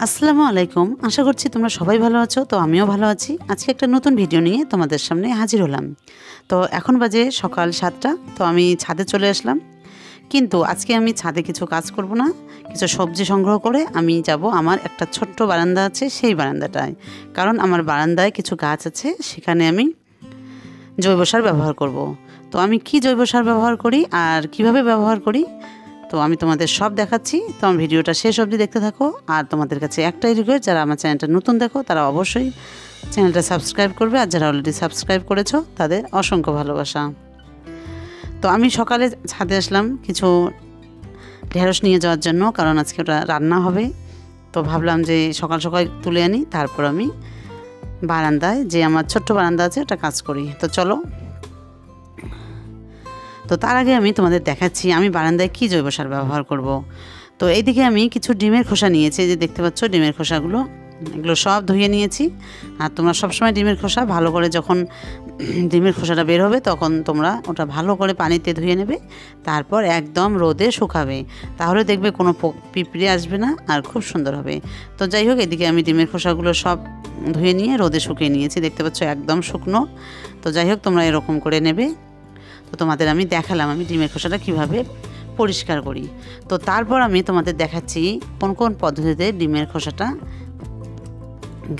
আসসালামু আলাইকুম। আশা করছি তোমরা সবাই ভালো আছো। তো আমিও ভালো আছি। আজকে একটা নতুন ভিডিও নিয়ে তোমাদের সামনে হাজির হলাম। তো এখন বাজে সকাল 7টা। তো আমি ছাদে চলে আসলাম। কিন্তু আজকে আমি ছাদে কিছু কাজ করব না। কিছু সবজি সংগ্রহ করে আমি যাব আমার একটা ছোট্ট বারান্দা আছে সেই বারান্দাটায়। কারণ আমার বারান্দায় কিছু গাছ আছে, সেখানে আমি জৈব সার ব্যবহার করব। তো আমি কি জৈব সার ব্যবহার করি আর কিভাবে ব্যবহার করি, তো আমি তোমাদের সব দেখাচ্ছি। তো আমার ভিডিওটা শেষ অবধি দেখতে থাকো। আর তোমাদের কাছে একটাই রিকোয়েস্ট, যারা আমার চ্যানেলটা নতুন দেখো তারা অবশ্যই চ্যানেলটা সাবস্ক্রাইব করবে, আর যারা অলরেডি সাবস্ক্রাইব করেছো তাদের অসংখ্য ভালোবাসা। তো আমি সকালে ছাদে আসলাম কিছু ঢেঁড়স নিয়ে যাওয়ার জন্য, কারণ আজকে ওটা রান্না হবে। তো ভাবলাম যে সকাল সকাল তুলে আনি, তারপর আমি বারান্দায় যে আমার ছোট্ট বারান্দা আছে ওটা কাজ করি। তো চলো। তো তার আগে আমি তোমাদের দেখাচ্ছি আমি বারান্দায় কী জৈব সার ব্যবহার করব। তো এইদিকে আমি কিছু ডিমের খোসা নিয়েছি, যে দেখতে পাচ্ছ ডিমের খোসাগুলো, এগুলো সব ধুয়ে নিয়েছি। আর তোমরা সবসময় ডিমের খোসা ভালো করে, যখন ডিমের খোসাটা বের হবে তখন তোমরা ওটা ভালো করে পানিতে ধুয়ে নেবে, তারপর একদম রোদে শুকাবে। তাহলে দেখবে কোনো পিঁপড়ে আসবে না আর খুব সুন্দর হবে। তো যাই হোক, এদিকে আমি ডিমের খোসাগুলো সব ধুয়ে নিয়ে রোদে শুকিয়ে নিয়েছি, দেখতে পাচ্ছ একদম শুকনো। তো যাই হোক, তোমরা এরকম করে নেবে। তো তোমাদের আমি দেখালাম আমি ডিমের খোসাটা কীভাবে পরিষ্কার করি। তো তারপর আমি তোমাদের দেখাচ্ছি কোন কোন পদ্ধতিতে ডিমের খোসাটা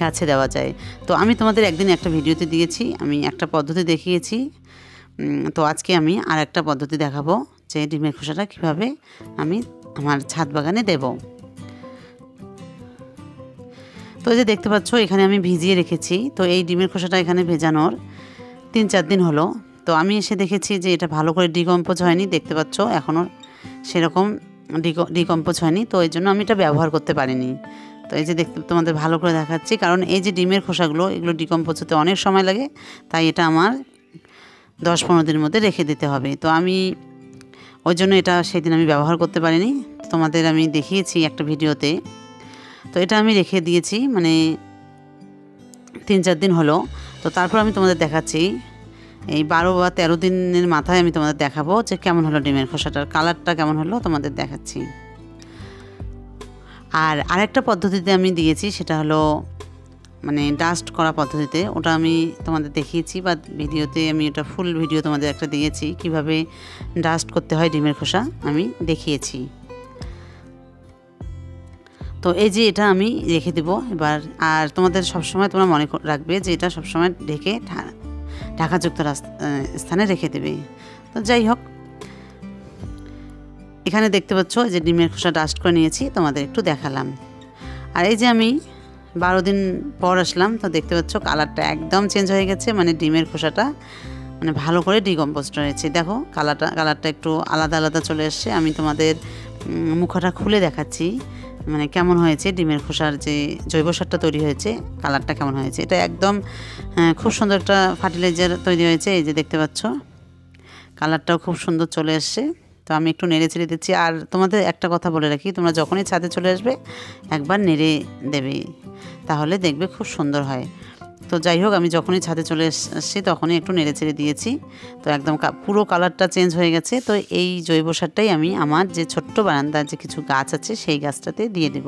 গাছে দেওয়া যায়। তো আমি তোমাদের একদিন একটা ভিডিওতে দিয়েছি, আমি একটা পদ্ধতি দেখিয়েছি। তো আজকে আমি আর একটা পদ্ধতি দেখাবো, যে ডিমের খোসাটা কীভাবে আমি আমার ছাদ বাগানে দেব। তো এই যে দেখতে পাচ্ছ এখানে আমি ভিজিয়ে রেখেছি। তো এই ডিমের খোসাটা এখানে ভেজানোর 3-4 দিন হলো। তো আমি এসে দেখেছি যে এটা ভালো করে ডিকম্পোজ হয়নি, দেখতে পাচ্ছ এখনও সেরকম ডিকম্পোজ হয়নি। তো এই জন্য আমি এটা ব্যবহার করতে পারিনি। তো এই যে দেখতে তোমাদের ভালো করে দেখাচ্ছি, কারণ এই যে ডিমের খোসাগুলো এগুলো ডিকম্পোজ হতে অনেক সময় লাগে, তাই এটা আমার 10-15 দিনের মধ্যে রেখে দিতে হবে। তো আমি ওই জন্য এটা সেদিন আমি ব্যবহার করতে পারিনি। তোমাদের আমি দেখিয়েছি একটা ভিডিওতে। তো এটা আমি রেখে দিয়েছি, মানে 3-4 দিন হলো। তো তারপর আমি তোমাদের দেখাচ্ছি এই 12 বা 13 দিনের মাথায় আমি তোমাদের দেখাবো যে কেমন হলো ডিমের খোসাটার কালারটা কেমন হলো তোমাদের দেখাচ্ছি। আর আরেকটা পদ্ধতিতে আমি দিয়েছি, সেটা হলো মানে ডাস্ট করা পদ্ধতিতে। ওটা আমি তোমাদের দেখিয়েছি, বা ভিডিওতে আমি ওটা ফুল ভিডিও তোমাদের একটা দিয়েছি, কিভাবে ডাস্ট করতে হয় ডিমের খোসা আমি দেখিয়েছি। তো এই যে এটা আমি রেখে দেবো এবার। আর তোমাদের সবসময় তোমরা মনে রাখবে যে এটা সবসময় ঢেকে ঢাকাযুক্ত স্থানে রেখে দেবে। তো যাই হোক, এখানে দেখতে পাচ্ছ যে ডিমের খোসা ডাস্ট করে নিয়েছি, তোমাদের একটু দেখালাম। আর এই যে আমি 12 দিন পর আসলাম, তো দেখতে পাচ্ছ কালারটা একদম চেঞ্জ হয়ে গেছে, মানে ডিমের খোসাটা মানে ভালো করে ডিকম্পোস্ট হয়েছে। দেখো কালারটা একটু আলাদা আলাদা চলে এসছে। আমি তোমাদের মুখটা খুলে দেখাচ্ছি মানে কেমন হয়েছে ডিমের খোসার যে জৈব সারটা তৈরি হয়েছে, কালারটা কেমন হয়েছে। এটা একদম খুব সুন্দর একটা ফার্টিলাইজার তৈরি হয়েছে। এই যে দেখতে পাচ্ছ কালারটাও খুব সুন্দর চলে এসছে। তো আমি একটু নেড়ে চেড়ে দিচ্ছি। আর তোমাদের একটা কথা বলে রাখি, তোমরা যখনই ছাদে চলে আসবে একবার নেড়ে দেবে, তাহলে দেখবে খুব সুন্দর হয়। তো যাই হোক, আমি যখনই ছাদে চলে আসছি তখনই একটু নেড়ে চেড়ে দিয়েছি। তো একদম পুরো কালারটা চেঞ্জ হয়ে গেছে। তো এই জৈব সারটাই আমি আমার যে ছোট্ট বারান্দার যে কিছু গাছ আছে সেই গাছটাতে দিয়ে দেব।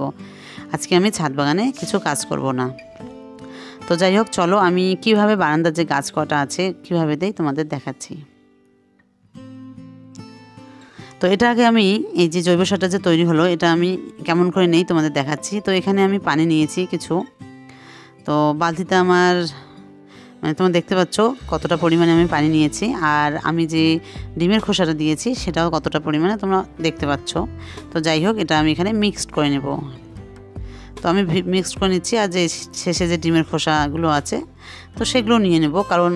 আজকে আমি ছাদ বাগানে কিছু কাজ করব না। তো যাই হোক, চলো আমি কিভাবে বারান্দার যে গাছ কটা আছে কিভাবে দেই তোমাদের দেখাচ্ছি। তো এটা আগে আমি এই যে জৈব সারটা যে তৈরি হলো এটা আমি কেমন করে নেই তোমাদের দেখাচ্ছি। তো এখানে আমি পানি নিয়েছি কিছু। তো বালতিতে আমার মানে তোমরা দেখতে পাচ্ছ কতটা পরিমাণে আমি পানি নিয়েছি, আর আমি যে ডিমের খোসাটা দিয়েছি সেটাও কতটা পরিমাণে তোমরা দেখতে পাচ্ছ। তো যাই হোক, এটা আমি এখানে মিক্সড করে নেব। তো আমি মিক্সড করে নিচ্ছি। আর যে শেষে যে ডিমের খোসাগুলো আছে তো সেগুলো নিয়ে নেব, কারণ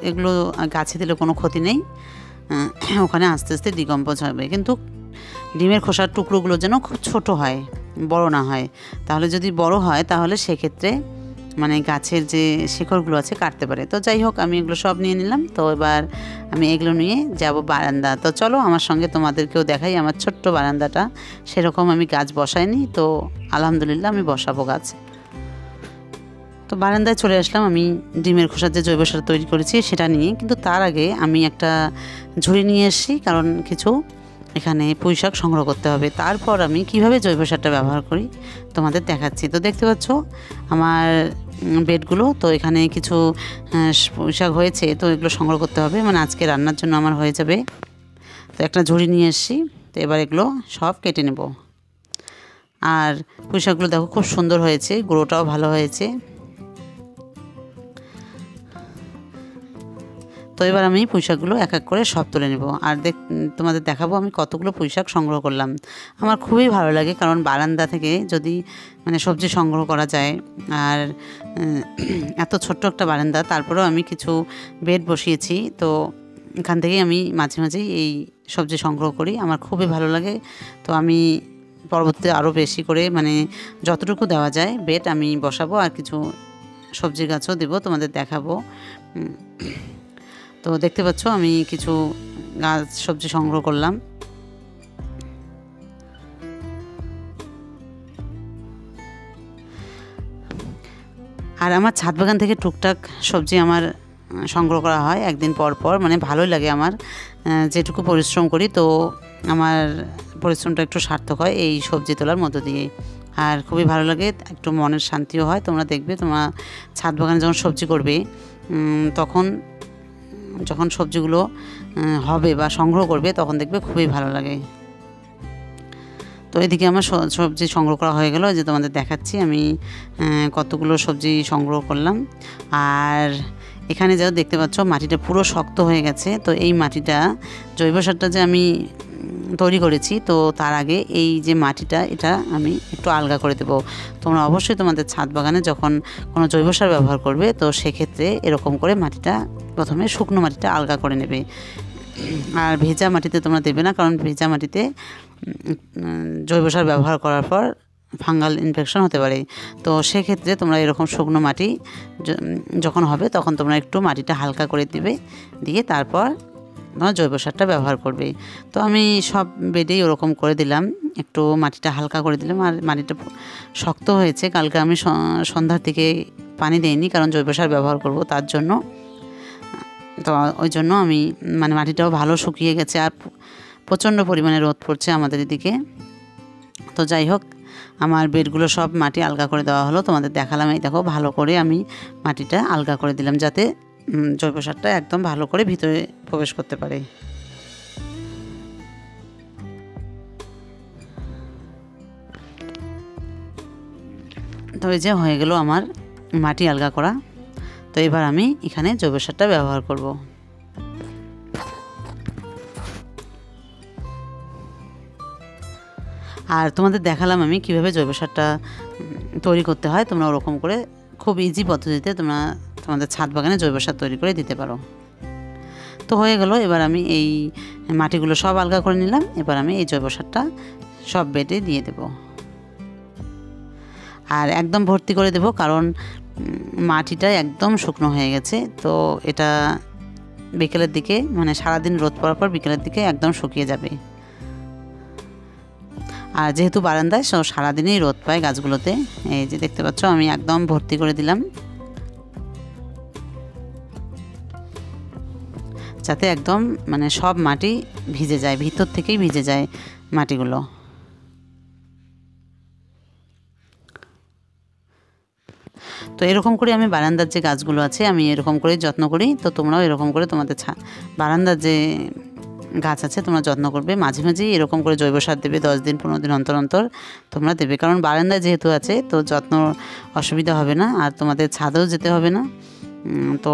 এগুলো গাছে দিলে কোনো ক্ষতি নেই, ওখানে আস্তে আস্তে ডিকম্পোজ হবে। কিন্তু ডিমের খোসার টুকরোগুলো যেন খুব ছোট হয়, বড় না হয়। তাহলে যদি বড় হয় তাহলে সেক্ষেত্রে মানে গাছের যে শিকড়গুলো আছে কাটতে পারে। তো যাই হোক, আমি এগুলো সব নিয়ে নিলাম। তো এবার আমি এগুলো নিয়ে যাব বারান্দা। তো চলো আমার সঙ্গে তোমাদেরকেও দেখাই আমার ছোট্ট বারান্দাটা। সেরকম আমি গাছ বসাইনি, তো আলহামদুলিল্লাহ আমি বসাবো গাছ। তো বারান্দায় চলে আসলাম আমি ডিমের খোসার যে জৈব সার তৈরি করেছি সেটা নিয়ে। কিন্তু তার আগে আমি একটা ঝুড়ি নিয়ে এসেছি, কারণ কিছু এখানে পুঁই শাক সংগ্রহ করতে হবে। তারপর আমি কিভাবে জৈব সারটা ব্যবহার করি তোমাদের দেখাচ্ছি। তো দেখতে পাচ্ছ আমার বেডগুলো, তো এখানে কিছু পুঁই শাক হয়েছে, তো এগুলো সংগ্রহ করতে হবে, মানে আজকে রান্নার জন্য আমার হয়ে যাবে। তো একটা ঝুড়ি নিয়ে এসেছি, তো এবার এগুলো সব কেটে নেব। আর পুঁই শাকগুলো দেখো খুব সুন্দর হয়েছে, গুঁড়োটাও ভালো হয়েছে। তো এবার আমি পুঁই শাকগুলো এক এক করে সব তুলে নেব, আর তোমাদের দেখাবো আমি কতগুলো পুঁই শাক সংগ্রহ করলাম। আমার খুবই ভালো লাগে, কারণ বারান্দা থেকে যদি মানে সবজি সংগ্রহ করা যায়, আর এত ছোট্ট একটা বারান্দা, তারপরেও আমি কিছু বেড বসিয়েছি, তো এখান থেকেই আমি মাঝে মাঝেই এই সবজি সংগ্রহ করি, আমার খুবই ভালো লাগে। তো আমি পরবর্তীতে আরও বেশি করে মানে যতটুকু দেওয়া যায় বেড আমি বসাবো, আর কিছু সবজি গাছও দেবো, তোমাদের দেখাবো। তো দেখতে পাচ্ছ আমি কিছু গাছ সবজি সংগ্রহ করলাম। আর আমার ছাদ বাগান থেকে টুকটাক সবজি আমার সংগ্রহ করা হয় একদিন পর পর, মানে ভালোই লাগে আমার, যেটুকু পরিশ্রম করি তো আমার পরিশ্রমটা একটু সার্থক হয় এই সবজি তোলার মধ্য দিয়ে, আর খুবই ভালো লাগে, একটু মনের শান্তিও হয়। তোমরা দেখবে তোমরা ছাদ বাগানে যখন সবজি করবে, যখন সবজিগুলো হবে বা সংগ্রহ করবে, তখন দেখবে খুবই ভালো লাগে। তো এদিকে আমার সবজি সংগ্রহ করা হয়ে গেল, যে তোমাদের দেখাচ্ছি আমি কতগুলো সবজি সংগ্রহ করলাম। আর এখানে যাও দেখতে পাচ্ছ মাটিটা পুরো শক্ত হয়ে গেছে। তো এই মাটিটা জৈব সারটা যে আমি তৈরি করেছি, তো তার আগে এই যে মাটিটা এটা আমি একটু আলগা করে দেবো। তোমরা অবশ্যই তোমাদের ছাদ বাগানে যখন কোনো জৈব সার ব্যবহার করবে, তো সেক্ষেত্রে এরকম করে মাটিটা প্রথমে শুকনো মাটিটা আলগা করে নেবে। আর ভেজা মাটিতে তোমরা দেবে না, কারণ ভেজা মাটিতে জৈব সার ব্যবহার করার পর ফাঙ্গাল ইনফেকশন হতে পারে। তো সেক্ষেত্রে তোমরা এরকম শুকনো মাটি যখন হবে, তখন তোমরা একটু মাটিটা হালকা করে দিবে, দিয়ে তারপর তোমরা জৈব সারটা ব্যবহার করবে। তো আমি সব বেডেই ওরকম করে দিলাম, একটু মাটিটা হালকা করে দিলাম। আর মাটিটা শক্ত হয়েছে, কালকে আমি সন্ধ্যার দিকে পানি দেইনি, কারণ জৈব সার ব্যবহার করব তার জন্য। তো ওই জন্য আমি মানে মাটিটাও ভালো শুকিয়ে গেছে, আর প্রচণ্ড পরিমাণে রোদ পড়ছে আমাদের এদিকে। তো যাই হোক, আমার বেডগুলো সব মাটি আলগা করে দেওয়া হলো, তোমাদের দেখালাম। এই দেখো ভালো করে আমি মাটিটা আলগা করে দিলাম, যাতে জৈব সারটা একদম ভালো করে ভিতরে প্রবেশ করতে পারে। তো এই যে হয়ে গেল আমার মাটি আলগা করা। তো এবার আমি এখানে জৈব সারটা ব্যবহার করব। আর তোমাদের দেখালাম আমি কিভাবে জৈব সারটা তৈরি করতে হয়। তোমরা ওরকম করে খুব ইজি পদ্ধতিতে তোমাদের ছাদ বাগানে জৈব সার তৈরি করে দিতে পারো। তো হয়ে গেল, এবার আমি এই মাটিগুলো সব আলগা করে নিলাম। এবার আমি এই জৈব সারটা সব বেডে দিয়ে দেব, আর একদম ভর্তি করে দেব, কারণ মাটিটা একদম শুকনো হয়ে গেছে। তো এটা বিকেলের দিকে, মানে সারাদিন রোদ পড়ার পর বিকেলের দিকে একদম শুকিয়ে যাবে। আর যেহেতু বারান্দায় সারাদিনই রোদ পায় গাছগুলোতে, এই যে দেখতে পাচ্ছ আমি একদম ভর্তি করে দিলাম, যাতে একদম মানে সব মাটি ভিজে যায়, ভিতর থেকেই ভিজে যায় মাটিগুলো। তো এরকম করে আমি বারান্দার যে গাছগুলো আছে আমি এরকম করে যত্ন করি। তো তোমরাও এরকম করে তোমাদের বারান্দার যে গাছ আছে তোমরা যত্ন করবে। মাঝে মাঝেই এরকম করে জৈব সার দেবে, 10 দিন 15 দিন অন্তর অন্তর তোমরা দেবে, কারণ বারান্দায় যেহেতু আছে তো যত্ন অসুবিধা হবে না, আর তোমাদের ছাদেও যেতে হবে না। তো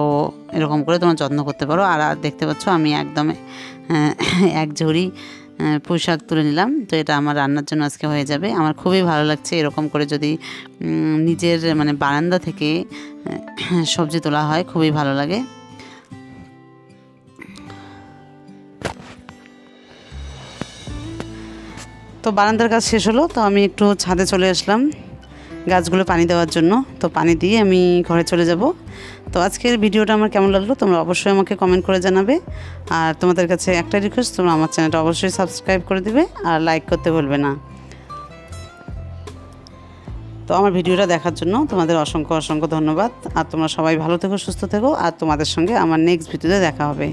এরকম করে তোমরা যত্ন করতে পারো। আর দেখতে পাচ্ছ আমি একদম এক ঝুড়ি পুঁই শাক তুলে নিলাম। তো এটা আমার রান্নার জন্য আজকে হয়ে যাবে। আমার খুবই ভালো লাগছে এরকম করে যদি নিজের মানে বারান্দা থেকে সবজি তোলা হয়, খুবই ভালো লাগে। তো বারান্দার কাজ শেষ হলো, তো আমি একটু ছাদে চলে আসলাম গাছগুলো পানি দেওয়ার জন্য। তো পানি দিয়ে আমি ঘরে চলে যাব। তো আজকের ভিডিওটা আমার কেমন লাগলো তোমরা অবশ্যই আমাকে কমেন্ট করে জানাবে। আর তোমাদের কাছে একটা রিকোয়েস্ট, তোমরা আমার চ্যানেলটা অবশ্যই সাবস্ক্রাইব করে দিবে আর লাইক করতে ভুলবে না। তো আমার ভিডিওটা দেখার জন্য তোমাদের অসংখ্য অসংখ্য ধন্যবাদ। আর তোমরা সবাই ভালো থেকো, সুস্থ থেকো, আর তোমাদের সঙ্গে আমার নেক্সট ভিডিওতে দেখা হবে।